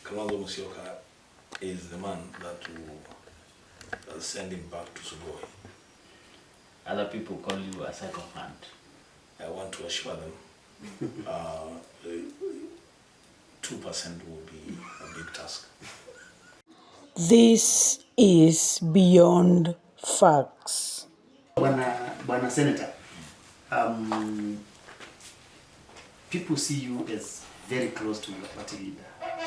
Kalonzo Musyoka is the man that will send him back to Sugoi. Other people call you a sycophant. I want to assure them 2% will be a big task. This is beyond facts. Bwana Senator, people see you as very close to your party leader,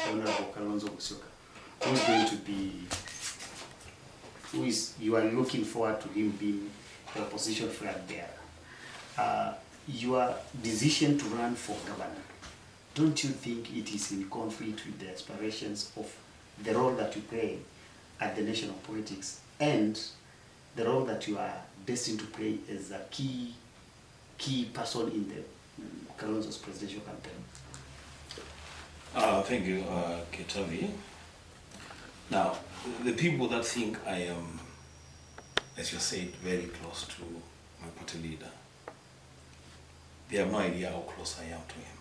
Honorable Kalonzo Musyoka, you are looking forward to him being the opposition flag bearer. Your decision to run for governor, don't you think it is in conflict with the aspirations of the role that you play at the national politics and the role that you are destined to play as a key person in the Kalonzo's presidential campaign? Thank you, Ketavi. Now, the people that think I am, as you said, very close to my party leader, they have no idea how close I am to him.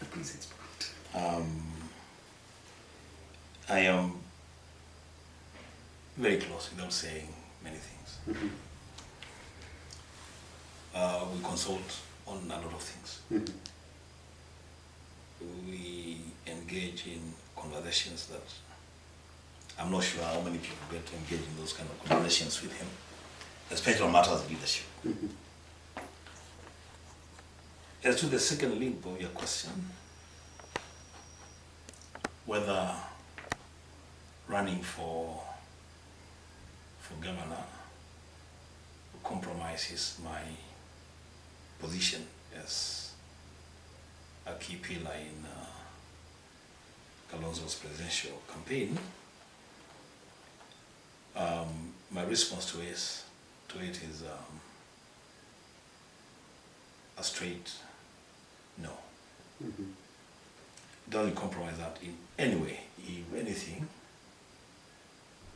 Please explain. I am very close without saying many things. Mm-hmm. We consult on a lot of things. Mm-hmm. We engage in conversations that I'm not sure how many people get to engage in those kind of conversations with him, especially on matters of leadership. Mm-hmm. As to the second link of your question, whether running for governor compromises my position as a key pillar in Kalonzo's presidential campaign, my response to it is a straight no. Mm-hmm. Doesn't compromise that in any way. If anything,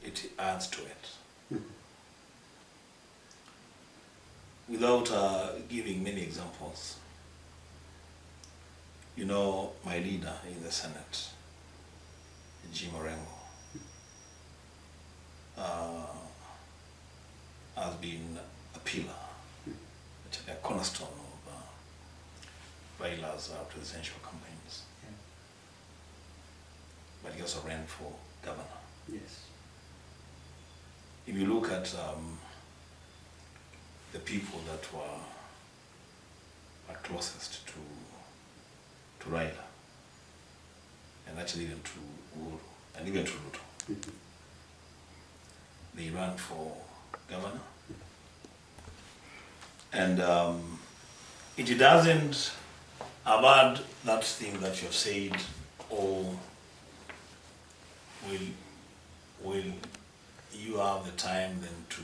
it adds to it. Mm-hmm. Without giving many examples, you know, my leader in the Senate, Jim Orengo, has been a pillar, a cornerstone of Raila's presidential campaigns. Yeah. But he also ran for governor. Yes. If you look at the people that were closest to Raila, and actually even to Uhuru, and even to Ruto, Mm-hmm. they ran for governor. And it doesn't avoid that thing that you have said, or will you have the time then to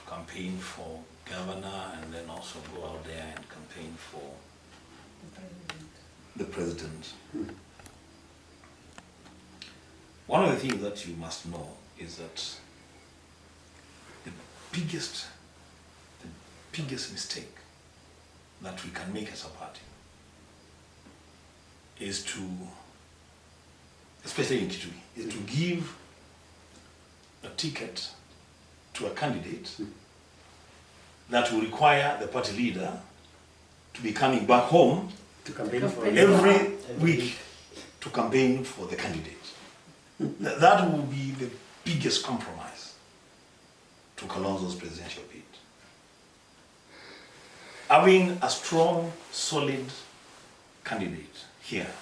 campaign for governor and then also go out there and campaign for the president? Mm-hmm. One of the things that you must know is that the biggest mistake that we can make as a party is to, especially in Kitui, is to give a ticket to a candidate that will require the party leader to be coming back home To campaign for every week to campaign for the candidate. That will be the biggest compromise to Kalonzo's presidential bid. Having a strong, solid candidate here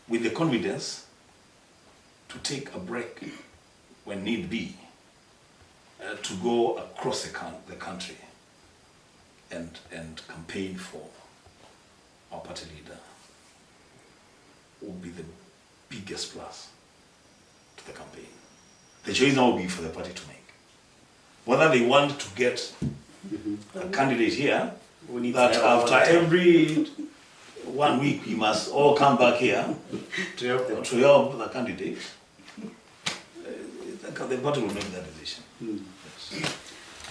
with the confidence to take a break when need be, to go across the country and campaign for our party leader will be the biggest plus to the campaign. The choice now will be for the party to make. Whether they want to get a candidate here that after every 1 week we must all come back here to help them. to help the candidate, the party will make that decision. Mm. Yes.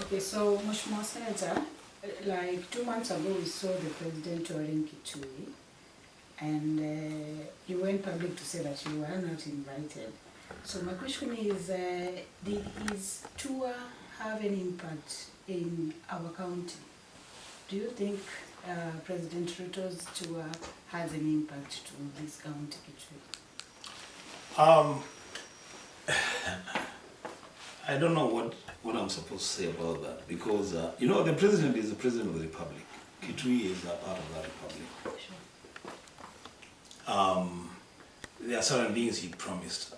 Okay, so Mheshimiwa Senator, like 2 months ago we saw the president touring Kitui, and you went public to say that you were not invited. So my question is, did his tour have an impact in our county? Do you think President Ruto's tour has an impact to this county? I don't know what I'm supposed to say about that, because you know, the president is the president of the republic. Kitui is a part of that republic. There are certain things he promised,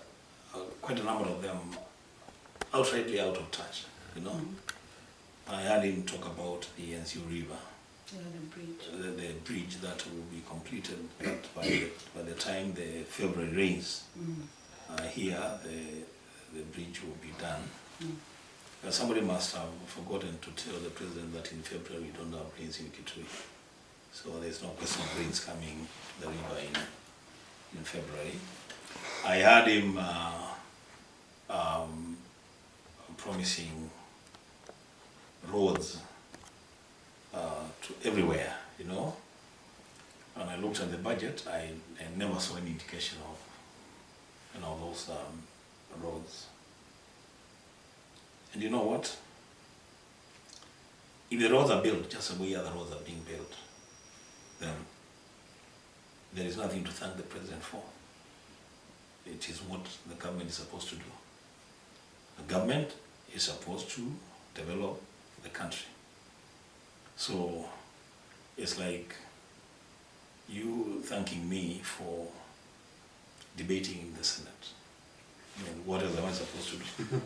quite a number of them outrightly out of touch, you know. I heard him talk about the NCU River, the bridge that will be completed by the time the February rains here, the bridge will be done. But somebody must have forgotten to tell the president that in February we don't have rains in Kitui. So there's no question of rains coming the river in February. I heard him promising roads to everywhere, you know. When I looked at the budget, I never saw any indication of, you know, those roads. And you know what? If the roads are built just the way other roads are being built, then there is nothing to thank the president for. It is what the government is supposed to do. The government is supposed to develop the country. So it's like you thanking me for debating in the Senate. I mean, what else am I supposed to do?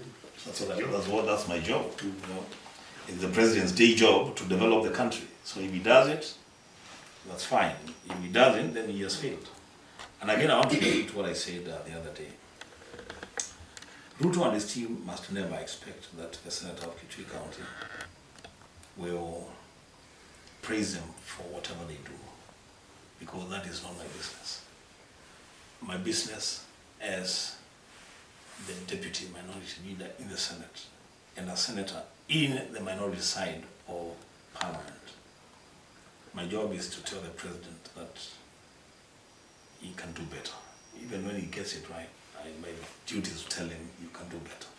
That's my job. You know, it's the president's day job to develop the country. So if he does it, that's fine. If he doesn't, then he has failed. And again, I want to repeat what I said the other day. Ruto and his team must never expect that the Senator of Kitui County will praise them for whatever they do, because that is not my business. My business as the deputy minority leader in the Senate and a senator in the minority side of Parliament. My job is to tell the president that he can do better. Even when he gets it right, my duty is to tell him you can do better.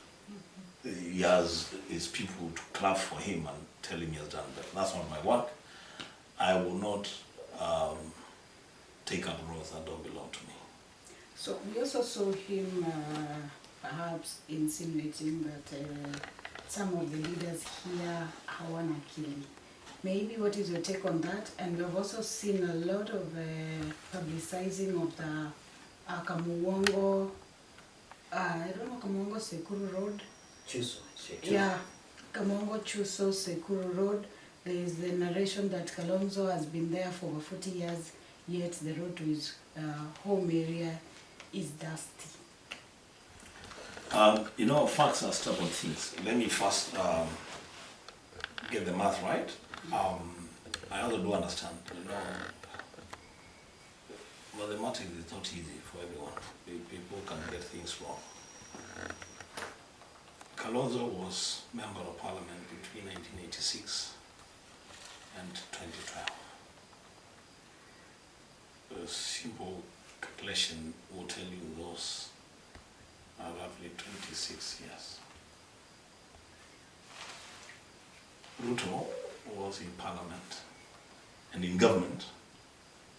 He has his people to clap for him and tell him he has done better. That's not my work. I will not take up roles that don't belong to me. So we also saw him perhaps insinuating that some of the leaders here hawana akili. Maybe what is your take on that? And we've also seen a lot of publicizing of the Kamuongo, I don't know, Kamuongo Sekuru Road. Chuso. Yeah, Kamuongo Chuso Sekuru Road. There is the narration that Kalonzo has been there for over 40 years, yet the road to his home area is dusty. You know, facts are stubborn things. Let me first get the math right. I also do understand, you know, mathematics is not easy for everyone. People can get things wrong. Kalonzo was Member of Parliament between 1986 and 2012. A simple calculation will tell you those are roughly 26 years. Ruto was in Parliament and in government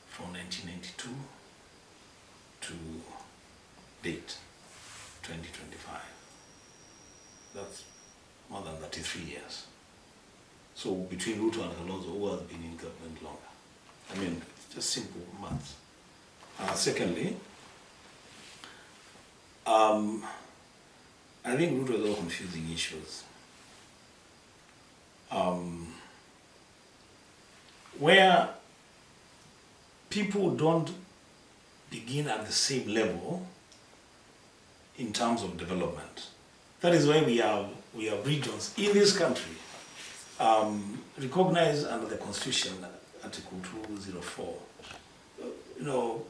from 1992 to date, 2025. That's more than 33 years. So between Ruto and Kalonzo, who has been in government longer? I mean, just simple maths. Secondly, I think Ruto is all confusing issues. Where people don't begin at the same level in terms of development. That is why we have regions in this country recognized under the Constitution, Article 204, you know,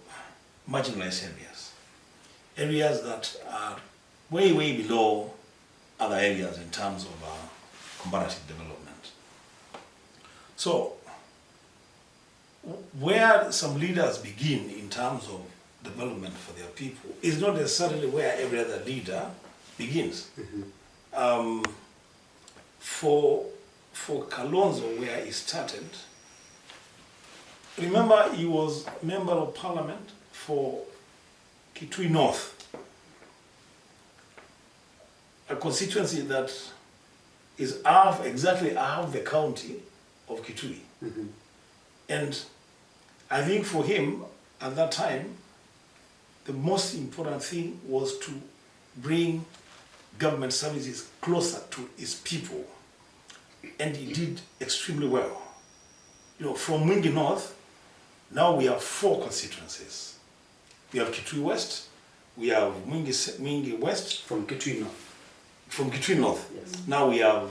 marginalized areas that are way below other areas in terms of comparative development. So where some leaders begin in terms of development for their people is not necessarily where every other leader begins. For Kalonzo, where he started, remember he was member of parliament for Kitui North, a constituency that is exactly half the county of Kitui. And I think for him, at that time, the most important thing was to bring government services closer to his people. And he did extremely well. You know, from Mwingi North, now we have 4 constituencies. We have Kitui West, we have Mwingi West. From Kitui North. From Kitui North, Yes. now we have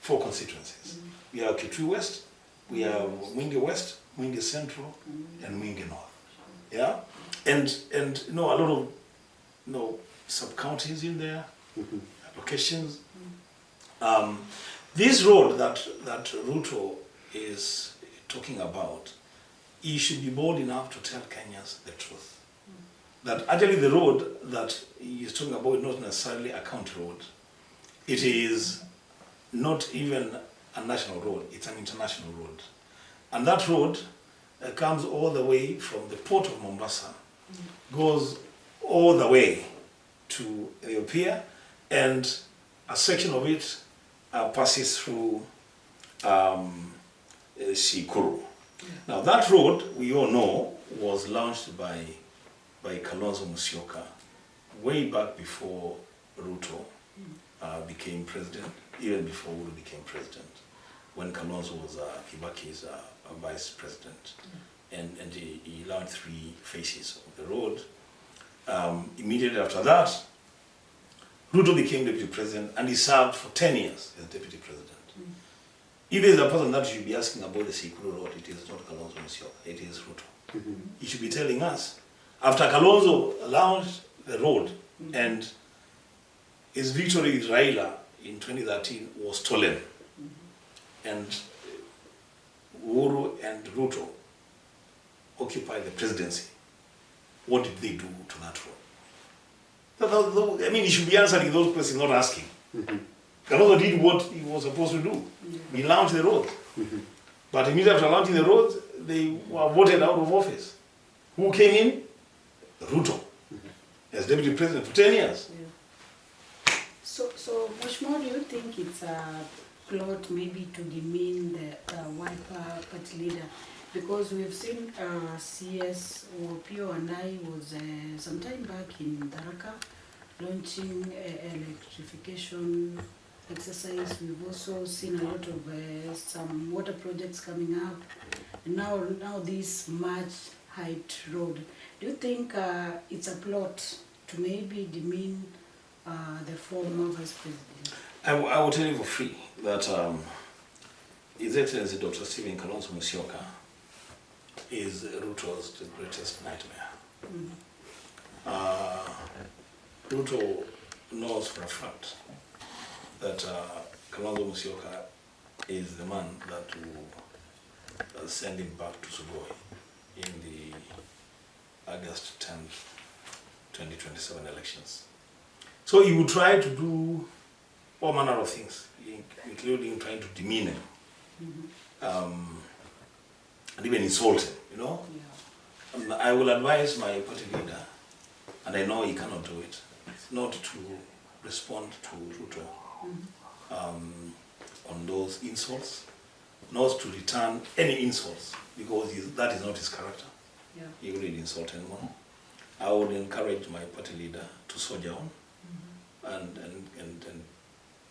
4 constituencies. We have Kitui West, we have Mwingi West, Mwingi Central, and Mwingi North. Yeah, and you know, a lot of, you know, sub-counties in there, locations. This road that Ruto is talking about, he should be bold enough to tell Kenyans the truth. That actually the road that he is talking about is not necessarily a county road. It is not even a national road, it's an international road. And that road comes all the way from the port of Mombasa, goes all the way to Ethiopia, and a section of it passes through Sikuru. Now that road, we all know, was launched by Kalonzo Musyoka way back before Ruto became president, even before Ruto became president, when Kalonzo was Kibaki's vice president. And he launched 3 phases of the road. Immediately after that, Ruto became deputy president, and he served for 10 years as deputy president. If there is a person that should be asking about the Sikuru road, it is not Kalonzo Musyoka, it is Ruto. He should be telling us, after Kalonzo launched the road and his victory with Raila in 2013 was stolen, and Uhuru and Ruto occupied the presidency, what did they do to that road? I mean, he should be answering those questions, not asking. Kalonzo did what he was supposed to do. He launched the road. But immediately after launching the road, they were voted out of office. Who came in? Ruto, as deputy president for 10 years. Yeah. So Mheshimiwa, do you think it's a plot maybe to demean the Wiper party leader? Because we've seen CS Pio and I was some time back in Tharaka launching electrification exercise. We've also seen a lot of some water projects coming up. And now this much height road. Do you think it's a plot to maybe demean the former vice president? I will tell you for free that His Excellency Dr. Stephen Kalonzo Musyoka is Ruto's the greatest nightmare. Ruto knows for a fact that Kalonzo Musyoka is the man that will send him back to Sugoi in the August 10th, 2027 elections. So he would try to do all manner of things, including trying to demean him, and even insult him, you know. Yeah. And I will advise my party leader, and I know he cannot do it, not to respond to Ruto on those insults, not to return any insults, because that is not his character. Yeah. He wouldn't insult anyone. I would encourage my party leader to soldier on and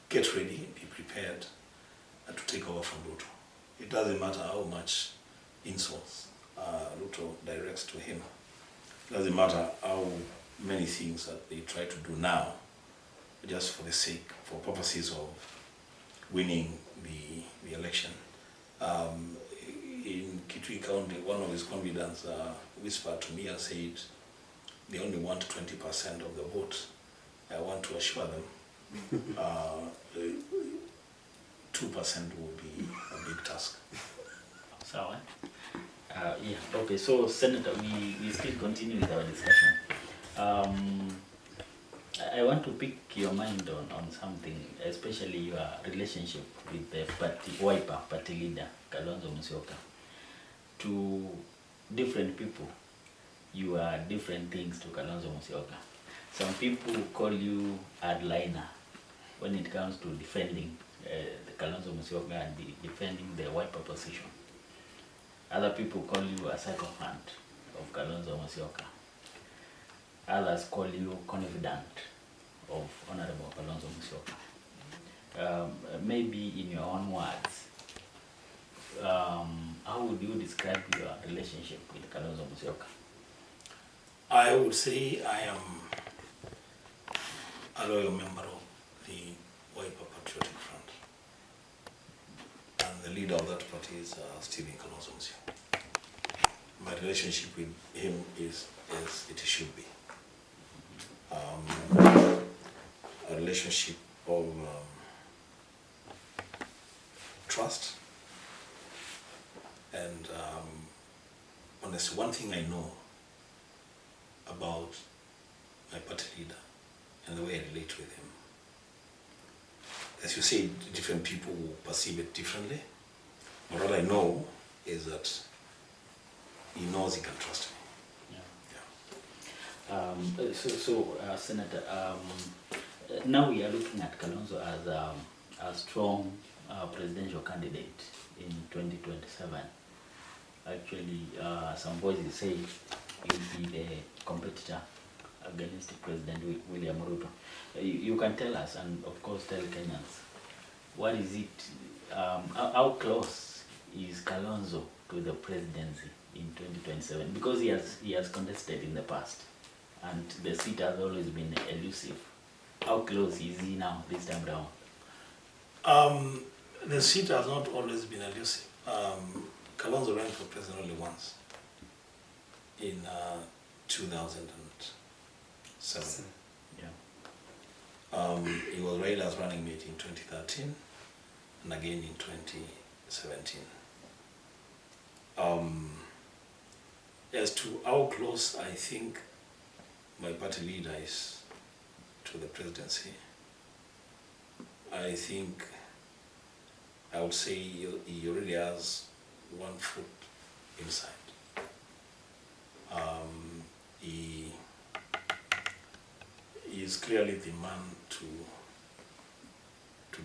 get ready, be prepared to take over from Ruto. It doesn't matter how much insults Ruto directs to him. It doesn't matter how many things that they try to do now, just for the sake, for purposes of winning the election. In Kitui County, one of his confidants whispered to me and said, they only want 20% of the vote. I want to assure them 2% will be a big task. So, Yeah, okay, so Senator, we still continue with our discussion. I want to pick your mind on something, especially your relationship with the Wiper party leader, Kalonzo Musyoka. To different people, you are different things to Kalonzo Musyoka. Some people call you hardliner when it comes to defending the Kalonzo Musyoka and defending the Wiper position. Other people call you a sycophant of Kalonzo Musyoka. Others call you confidant of Honorable Kalonzo Musyoka. Maybe in your own words, how would you describe your relationship with Kalonzo Musyoka? I would say I am a loyal member of the Wiper Patriotic Front. And the leader of that party is Stephen Kalonzo Musyoka. My relationship with him is as it should be. A relationship of trust. And honestly, one thing I know about my party leader and the way I relate with him, as you say, different people will perceive it differently, but what I know is that he knows he can trust me. Yeah. Senator, now we are looking at Kalonzo as a strong presidential candidate in 2027. Actually, some voices say he will be the competitor against President William Ruto. You can tell us, and of course tell Kenyans, what is it, how close is Kalonzo to the presidency in 2027? Because he has contested in the past, and the seat has always been elusive. How close is he now this time round? The seat has not always been elusive. Kalonzo ran for president only once, in 2007. Yeah. He was rated as running mate in 2013 and again in 2017. As to how close I think my party leader is to the presidency, I think I would say he already has 1 foot inside. He is clearly the man to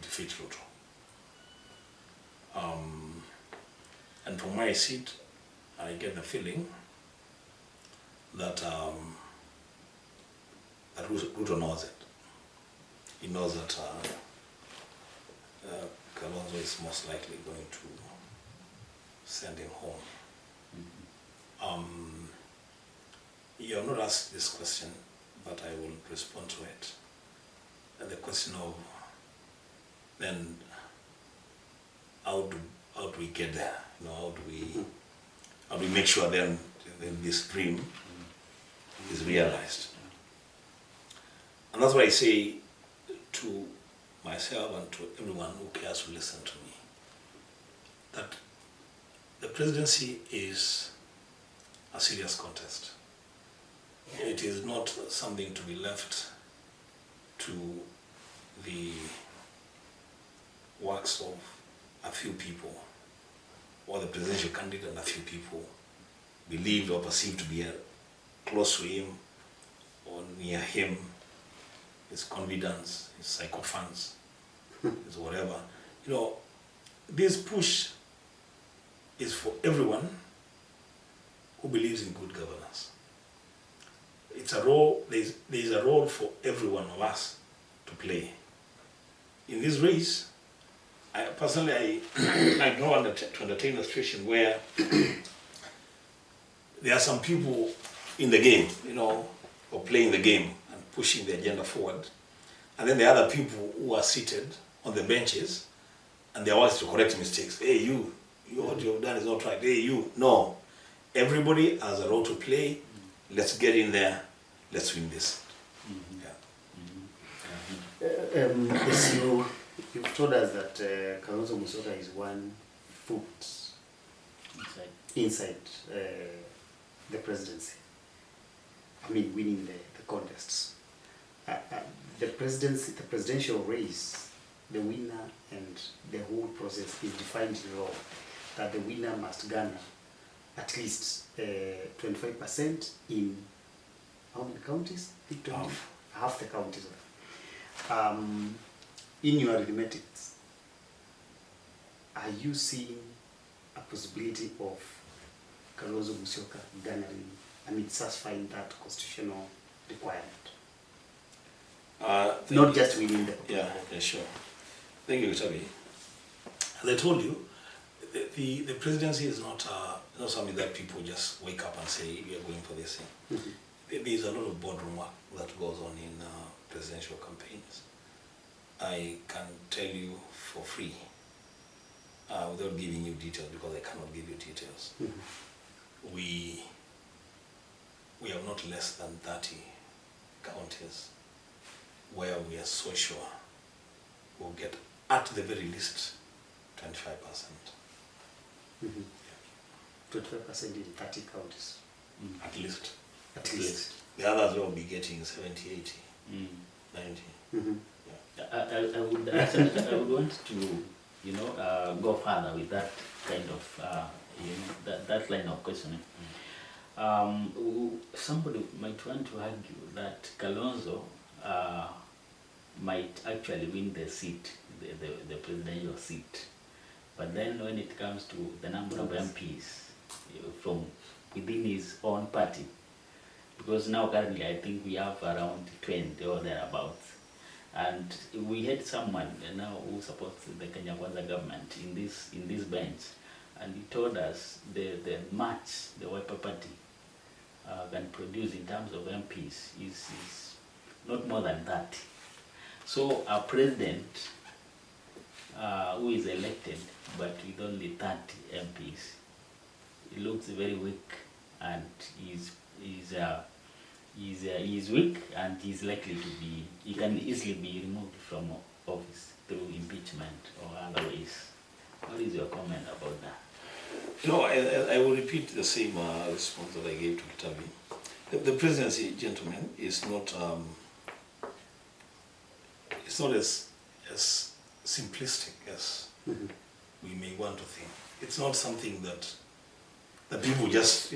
defeat Ruto. And from my seat, I get the feeling that that Ruto knows it. He knows that Kalonzo is most likely going to send him home. You have not asked this question, but I will respond to it. And the question of then how do we get there? You know, how do we make sure then this dream is realized? And that's why I say to myself and to everyone who cares to listen to me, that the presidency is a serious contest. It is not something to be left to the works of a few people, or the presidential candidate and a few people believed or perceived to be close to him or near him, his confidants, his sycophants, his whatever. You know, this push is for everyone who believes in good governance. It's a role, there is a role for every one of us to play. In this race, I personally don't want to entertain a situation where there are some people in the game, you know, or playing the game and pushing the agenda forward, and then there are other people who are seated on the benches and they're asked to correct mistakes. Hey, you what you have done is not right. Hey, you. No. Everybody has a role to play. Let's get in there. Let's win this. As you've told us that Kalonzo Musyoka is 1 foot inside the presidency. I mean, winning the contests. The presidential race, the winner and the whole process is defined in law that the winner must garner at least 25% in how many counties? Half the counties. In your arithmetics, are you seeing a possibility of Kalonzo Musyoka garnering, satisfying that constitutional requirement? Not just within the yeah, sure. Thank you, Gitabi. As I told you, the presidency is not something that people just wake up and say, we are going for this thing. Mm-hmm. There's a lot of boardroom work that goes on in presidential campaigns. I can tell you for free, without giving you details, because I cannot give you details. Mm-hmm. We have not less than 30 counties where we are so sure we'll get at the very least 25%. Mm-hmm. 25% in 30 counties. Mm. At least. At least. The others will be getting 70, 80, 90. Mm-hmm. Yeah. I would want to, go further with that kind of, that line of questioning. Somebody might want to argue that Kalonzo might actually win the seat, the presidential seat. But then when it comes to the number of MPs from within his own party, because now currently I think we have around 20 or thereabouts, and we had someone now who supports the Kenya Kwanza government in this bench, and he told us the match the Wiper Party can produce in terms of MPs is not more than 30. So a president who is elected but with only 30 MPs, he looks very weak, and he's weak, and he's likely to be, he can easily be removed from office through impeachment or other ways. What is your comment about that? No, I will repeat the same response that I gave to Kitabi. The presidency, gentlemen, is not it's not as simplistic as we may want to think. It's not something that people just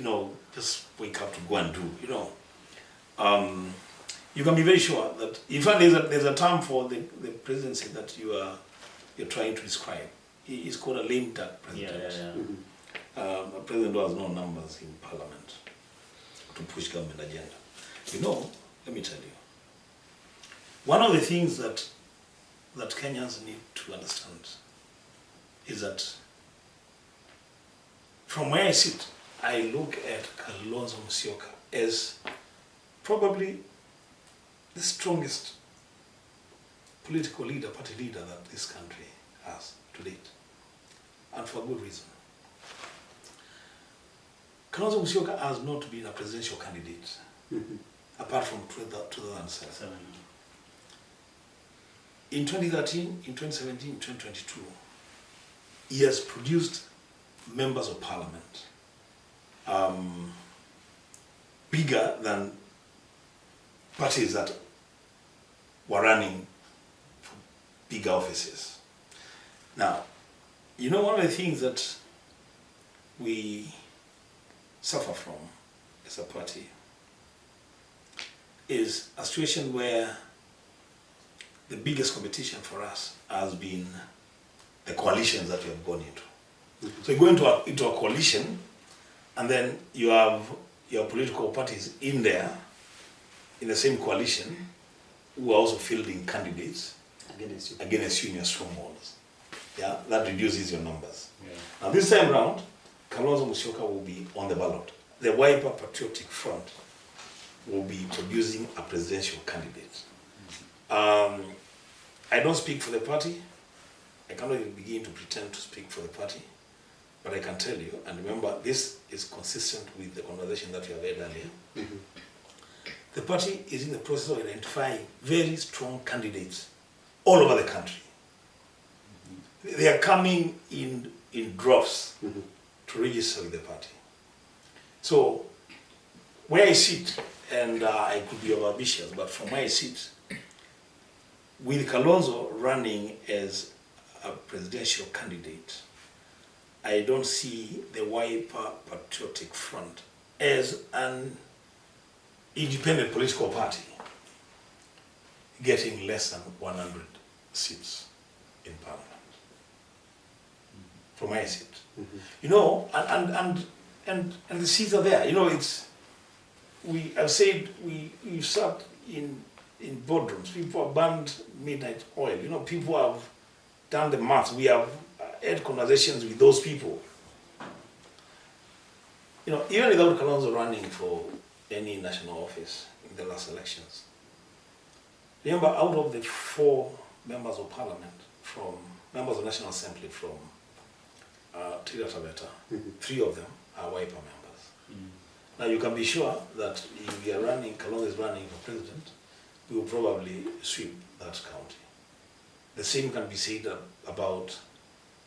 wake up to go and do. You can be very sure that, in fact, there's a term for the presidency that you're trying to describe. It's called a lame duck president. Yeah. A president who has no numbers in parliament to push government agenda. Let me tell you. One of the things that Kenyans need to understand is that from where I sit, I look at Kalonzo Musyoka as probably the strongest political leader, party leader that this country has to date, and for good reason. Kalonzo Musyoka has not been a presidential candidate apart from 2007. In 2013, in 2017, in 2022, he has produced members of parliament bigger than parties that were running for bigger offices. Now, one of the things that we suffer from as a party is a situation where the biggest competition for us has been the coalitions that we have gone into. So you go into a coalition, and then you have your political parties in there, in the same coalition, who are also fielding candidates against you in your strongholds. Yeah, that reduces your numbers. Yeah. Now this time round, Kalonzo Musyoka will be on the ballot. The Wiper Patriotic Front will be producing a presidential candidate. I don't speak for the party. I cannot even begin to pretend to speak for the party. But I can tell you, and remember, this is consistent with the conversation that we have had earlier. The party is in the process of identifying very strong candidates all over the country. They are coming in droves. to register with the party. So where I sit, and I could be ambitious, but from where I sit, with Kalonzo running as a presidential candidate, I don't see the Wiper Patriotic Front as an independent political party getting less than 100 seats in parliament. From where I sit. You know, and the seats are there. You know, I've said we've sat in boardrooms. People have burned midnight oil. You know, people have done the math. We have had conversations with those people. You know, even without Kalonzo running for any national office in the last elections, remember, out of the 4 members of parliament, members of National Assembly from Taita Taveta, 3 of them are Wiper members. Now you can be sure that if we are running, Kalonzo is running for president, we will probably sweep that county. The same can be said about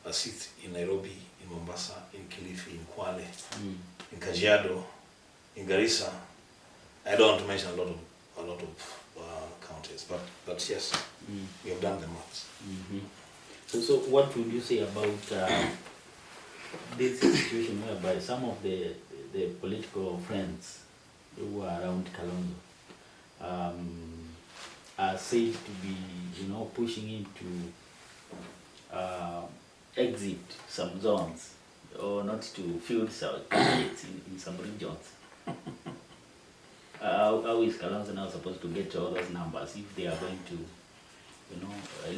a seat in Nairobi, in Mombasa, in Kilifi, in Kwale, in Kajiado, in Garissa. I don't want to mention a lot of counties, but yes, we have done the maths. So what would you say about this situation whereby some of the political friends who are around Kalonzo are said to be, pushing him to exit some zones or not to field candidates in some regions? How is Kalonzo now supposed to get all those numbers if they are going to,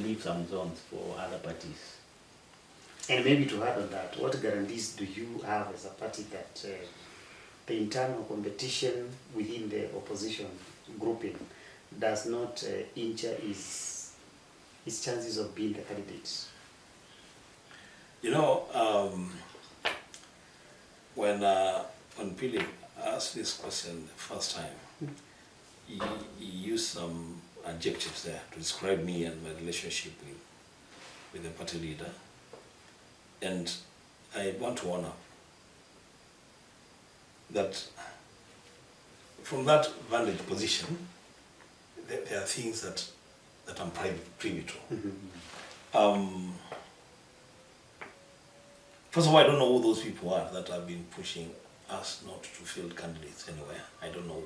leave some zones for other parties? And maybe to add on that, what guarantees do you have as a party that the internal competition within the opposition grouping does not injure his chances of being the candidate? You know, when Philip asked this question the first time, he used some adjectives there to describe me and my relationship with the party leader. And I want to honor that from that vantage position, there are things that I'm privy to. First of all, I don't know who those people are that have been pushing us not to field candidates anywhere. I don't know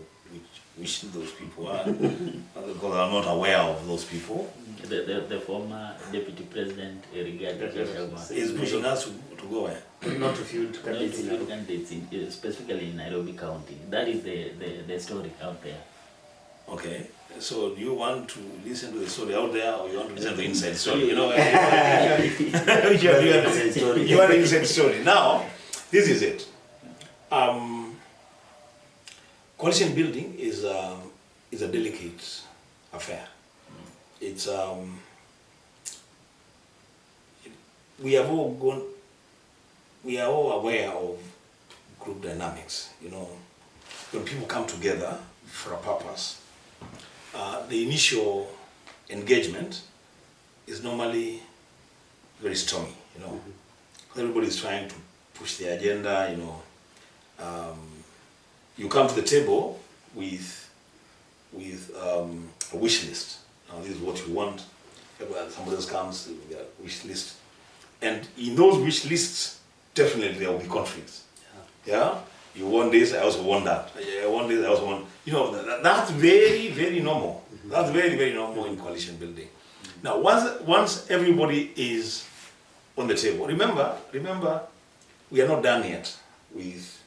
which those people are, because I'm not aware of those people. The former deputy president, is pushing us to go where? Not to field candidates, specifically in Nairobi County. That is the story out there. Okay, so do you want to listen to the story out there, or you want to listen to the inside story? You want the inside story. Now, this is it. Coalition building is a delicate affair. It's we are all aware of group dynamics. When people come together for a purpose, the initial engagement is normally very stormy. Everybody is trying to push the agenda. You come to the table with a wish list. Now, this is what you want. Somebody else comes with a wish list, and in those wish lists, definitely there will be conflicts. Yeah. You want this, I also want that. I want this, I also want. That's very, very normal. That's very, very normal in coalition building. Now, once everybody is on the table, remember, we are not done yet with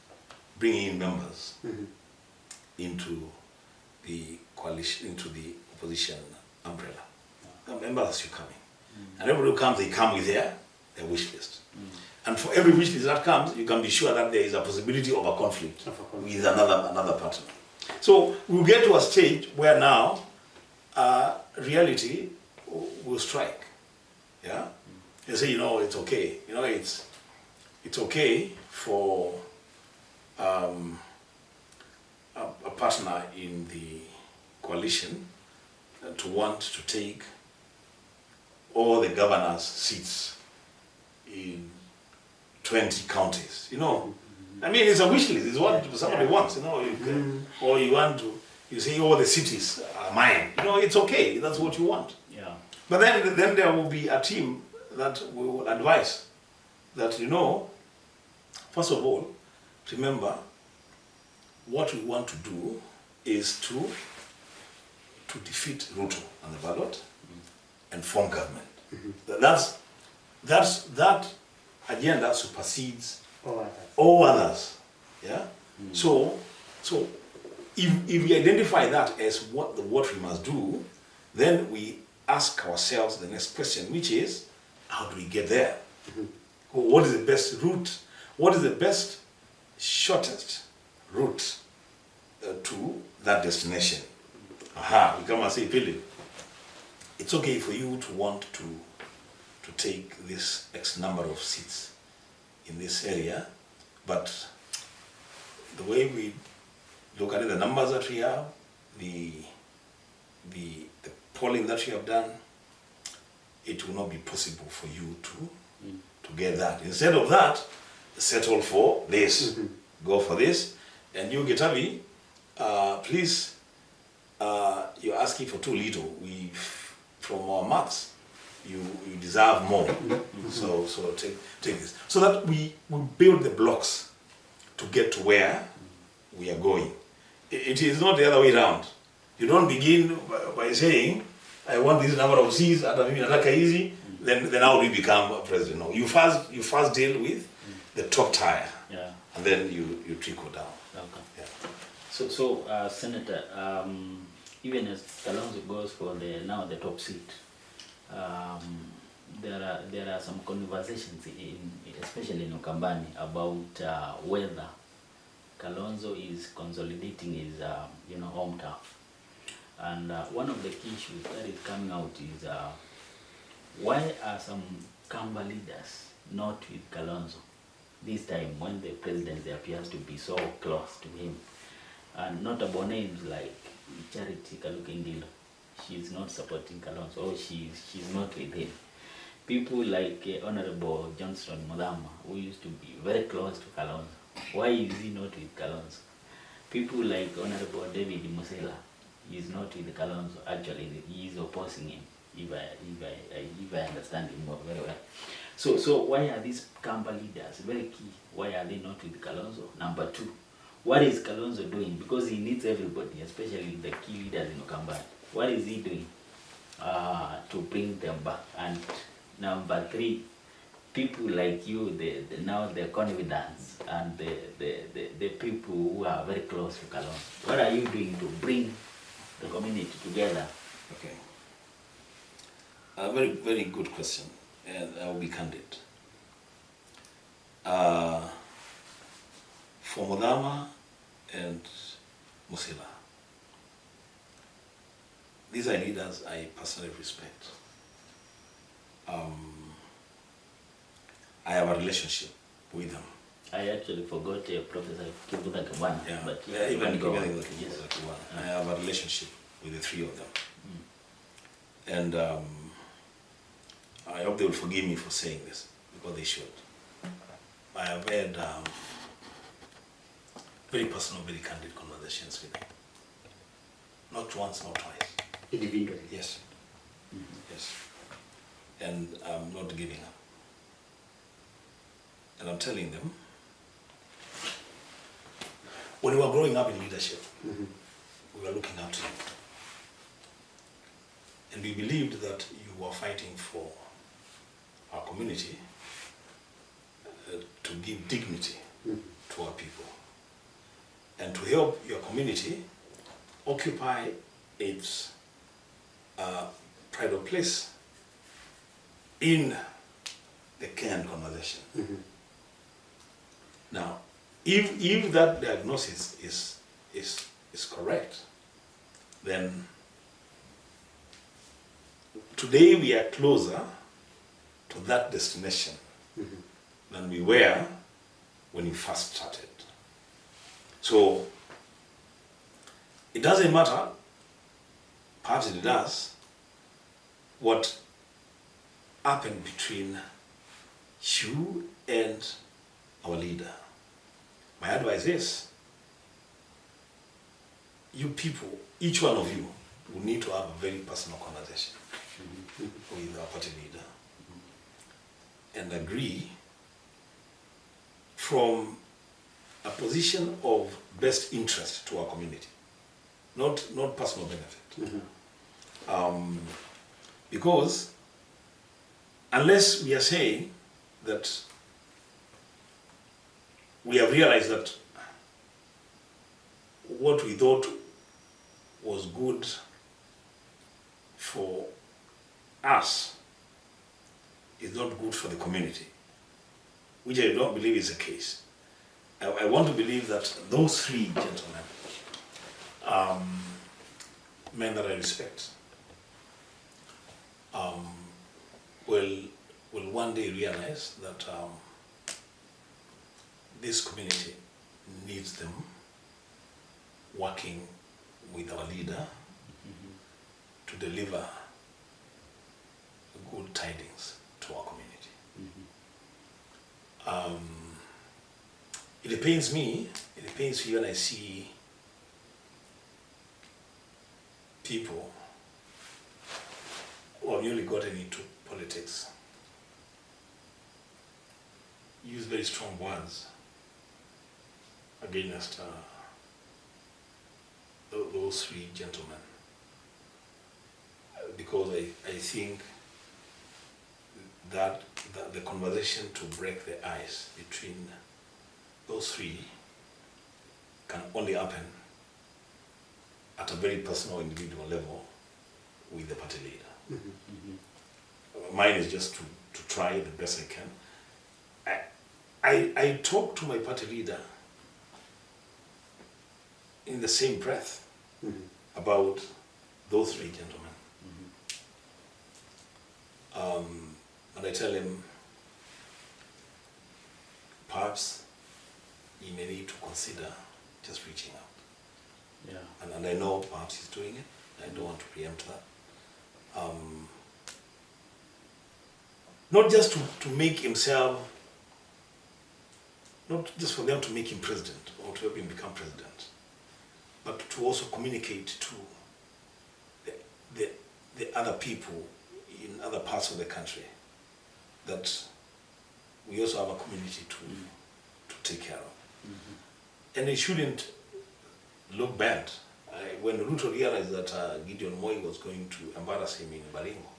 bringing in members into the coalition, into the opposition umbrella. The members are coming, and everybody who comes, they come with their wish list. And for every wish list that comes, you can be sure that there is a possibility of a conflict with another partner. So we'll get to a stage where now reality will strike. Yeah, you say, it's okay. It's okay for a partner in the coalition to want to take all the governors' seats in 20 counties, you know. I mean, it's a wish list, it's what somebody wants, you know. You can, or you want to, you say, all the cities are mine. You know, it's okay, that's what you want. Yeah. But then there will be a team that will advise that, you know, first of all, remember, what we want to do is to defeat Ruto on the ballot and form government. That agenda supersedes all others. Yeah. So if we identify that as what we must do, then we ask ourselves the next question, which is, how do we get there? What is the best route? What is the best, shortest route to that destination? We come and say, Philip, it's okay for you to want to take this X number of seats in this area, but the way we look at it, the numbers that we have, the polling that we have done, it will not be possible for you to get that. Instead of that, settle for this, go for this. And you, Getabi, please, you're asking for too little. From our maths, you deserve more. So take this. So that we build the blocks to get to where we are going. It is not the other way around. You don't begin by saying, I want this number of seats, then how do you become president? No, you first deal with the top tier, and then you trickle down. Okay. Yeah. So Senator, even as Kalonzo goes for now the top seat, there are some conversations especially in Ukambani about whether Kalonzo is consolidating his home turf. And one of the key issues that is coming out is why are some Kamba leaders not with Kalonzo this time when the presidency appears to be so close to him? And notable names like Charity Kalukengilo, she's not supporting Kalonzo, or she's not with him. People like Honorable Johnston Mudhama, who used to be very close to Kalonzo, why is he not with Kalonzo? People like Honorable David Musela, he is not with Kalonzo. Actually, he is opposing him, if I understand him very well. So why are these Kamba leaders, very key, why are they not with Kalonzo? Number two, what is Kalonzo doing? Because he needs everybody, especially the key leaders in Kamba. What is he doing to bring them back? And number three, people like you, now the confidence and the people who are very close to Kalonzo. What are you doing to bring the community together? Okay. A very, very good question, and I will be candid. For Mudhama and Musila, these are leaders I personally respect. I have a relationship with them. I actually forgot Professor Kibuda Kabana. Yeah, but even go on. Kibuda Kabana. I have a relationship with the three of them. And I hope they will forgive me for saying this, because they should. I have had very personal, very candid conversations with them. Not once, not twice. Individually? Yes. Yes. And I'm not giving up. And I'm telling them, when we were growing up in leadership, we were looking up to you. And we believed that you were fighting for our community to give dignity to our people and to help your community occupy its pride of place in the Kenyan conversation. Now, if that diagnosis is correct, then today we are closer to that destination than we were when we first started. So it doesn't matter, partly it does, what happened between you and our leader. My advice is, you people, each one of you, will need to have a very personal conversation with our party leader and agree from a position of best interest to our community, not personal benefit. Because unless we are saying that we have realized that what we thought was good for us is not good for the community, which I don't believe is the case. I want to believe that those three gentlemen, men that I respect, will one day realize that this community needs them working with our leader to deliver good tidings to our community. It pains me when I see people who have newly gotten into politics use very strong words against those three gentlemen, because I think that the conversation to break the ice between those three can only happen at a very personal, individual level with the party leader. Mine is just to try the best I can. I talk to my party leader in the same breath about those three gentlemen. And I tell him, perhaps he may need to consider just reaching out. Yeah. And I know perhaps he's doing it. I don't want to preempt that. Not just to make himself, not just for them to make him president or to help him become president, but to also communicate to the other people in other parts of the country that we also have a community to take care of. And it shouldn't look bad. When Ruto realized that Gideon Moi was going to embarrass him in Baringo,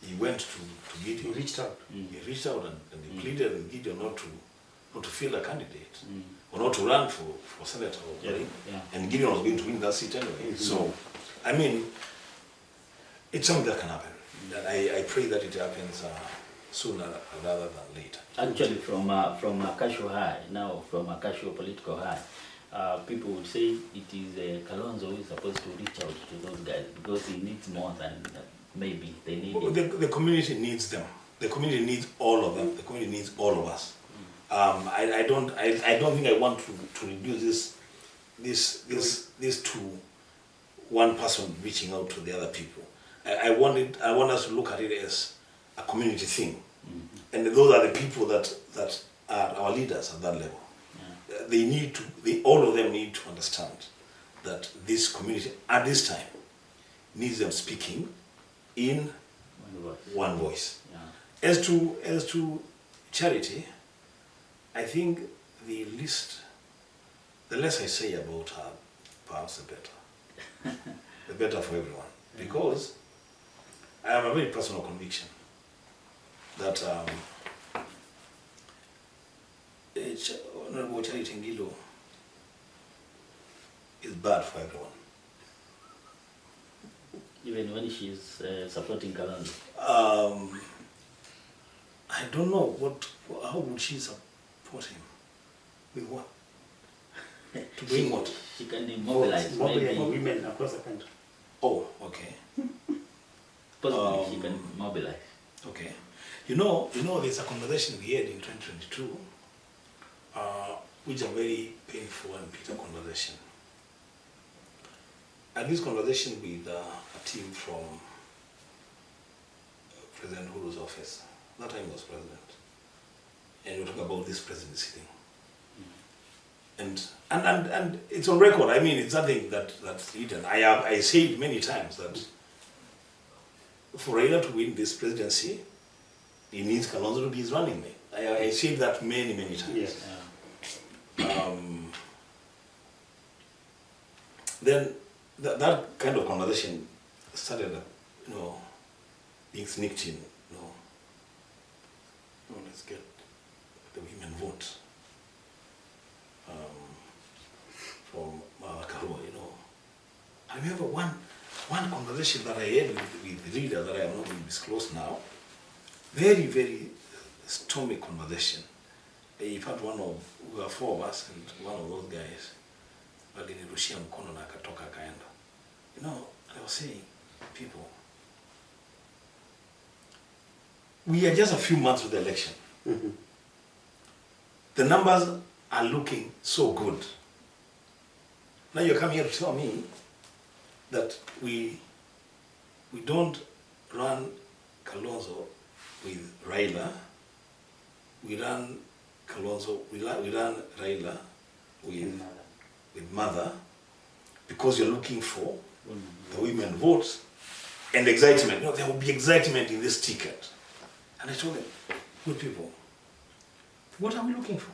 he went to Gideon. He reached out. He reached out and he pleaded with Gideon not to field a candidate or not to run for senator or Baringo. And Gideon was going to win that seat anyway. So, I mean, it's something that can happen. And I pray that it happens sooner rather than later. Actually, from a casual high, now from a casual political high, people would say it is Kalonzo who is supposed to reach out to those guys because he needs more than maybe they need it. The community needs them. The community needs all of them. The community needs all of us. I don't think I want to reduce this to one person reaching out to the other people. I want us to look at it as a community thing, and those are the people that are our leaders at that level. All of them need to understand that this community at this time needs them speaking in one voice. As to charity, I think the less I say about her, perhaps the better. The better for everyone. Because I have a very personal conviction that Honorable Charity Ngilo is bad for everyone. Even when she's supporting Kalonzo. I don't know how would she support him? With what? To doing what? She can mobilize maybe. Women across the country. Oh, okay. Possibly she can mobilize. Okay. You know, there's a conversation we had in 2022, which is a very painful and bitter conversation. And this conversation with a team from President Huru's office, that time he was president, and we talk about this presidency thing. And it's on record. I mean, it's something that's hidden. I said many times that for Raila to win this presidency, he needs Kalonzo to be his running mate. I said that many times. Yes. Then that kind of conversation started, being sneaked in. Let's get the women vote from Karua. I remember one conversation that I had with the leader that I am not going to disclose now. Very, very stormy conversation. In fact, we were four of us, and one of those guys, alinirushia mkono na akatoka akaenda. I was saying, people, we are just a few months to the election. Mm-hmm. The numbers are looking so good. Now you're coming here to tell me that we don't run Kalonzo with Raila. We run Kalonzo. We run Raila with Mother, because you're looking for the women votes and excitement. There will be excitement in this ticket. And I told them, good people, what are we looking for?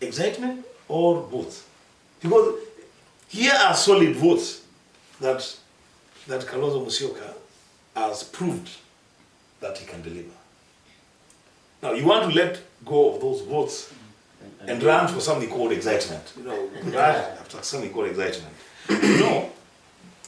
Excitement or votes? Because here are solid votes that Kalonzo Musyoka has proved that he can deliver. Now you want to let go of those votes and run for something called excitement. Run after something called excitement.